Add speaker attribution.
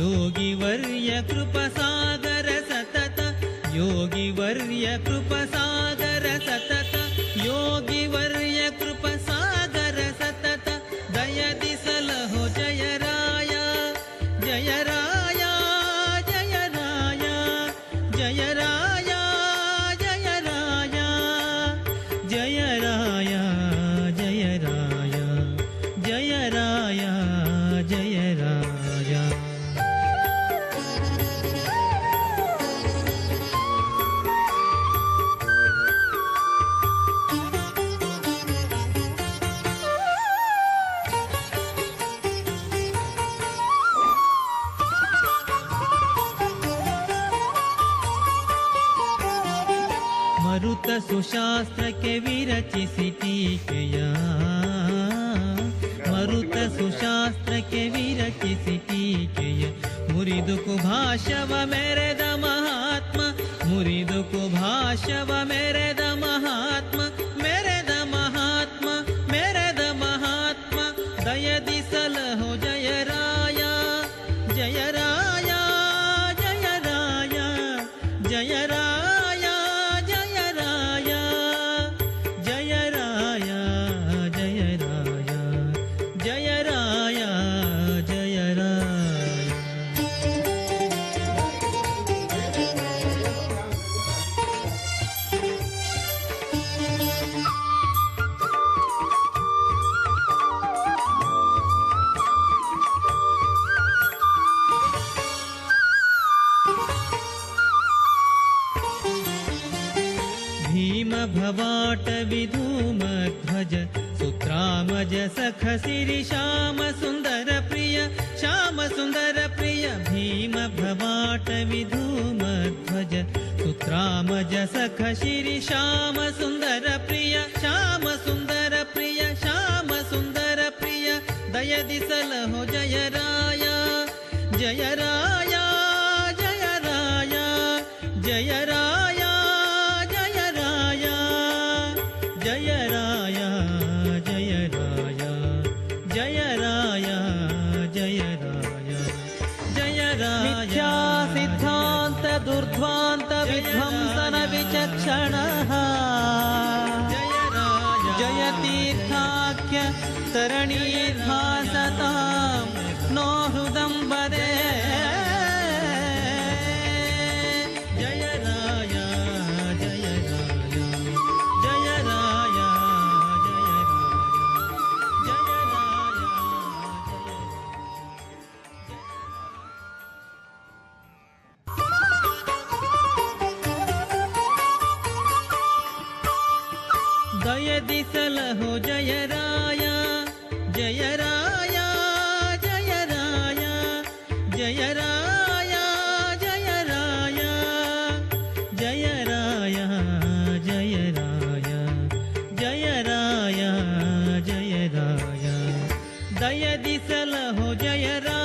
Speaker 1: योगिवर्य कृपसागर सतत योगिवर्य कृपसागर सतत योगिवर्य कृपसागर सतत दयदि सलहो जय राय जय राय जय राय जय राय जय राय जय राय जय राय जय राय जय राय। मरुत सुशास्त्र के विरचिಸಿ ಟೀಕೆಯ ಮರುತ ಸುಶಾಸ್ತ್ರ के ವಿರಚಿಸಿ ಟೀಕೆಯ ಮುರಿದು ಕುಭಾಷವ ಮೆರೆದ ಮಹಾತ್ಮ ಮುರಿದು ಕುಭಾಷವ ಮೆರೆದ ಮಹಾತ್ಮ ಮೆರೆದ ಮಹಾತ್ಮ ಮೆರೆದ ಮಹಾತ್ಮ ದಯದಿ ಸಲಹೋ ಜಯ ರಾಯ ಜಯ ರಾಯ ಜಯ ರಾಯ ಜಯ ರಾಯ ಜಯ ರಾಯ ಜಯ ರಾಯ ಜಯ ರಾಯ ಜಯ ರಾಯ ಜಯ ರಾಯ। भीम भवाट विधूमध्वज सुत्रामज सख सिरि श्याम सुंदर प्रिय श्याम सुंदर प्रिय भीम भवाट विधूमध्वज सुत्रामज सख सिरि श्याम सुंदर प्रिय श्याम सुंदर प्रिय श्याम सुंदर प्रिय दयदि सलहो जय राय जय राय जय राय जय राय जय राय जय राय जय राय जय राय जय राय जय राय। मिथ्या सिद्धांत दुर्ध्वांत विध्वंसन विचक्षणः जय राय जय तीर्थाख्य तरणीर्भासतां नो हृदम्बरे जय राय जय राय जय राय जय राय जय राय। दयदि सलहो जय राय जय राय जय राय जय राय जय राय जय राय जय राय जय राय जय राय दयदि सलहो जय राय।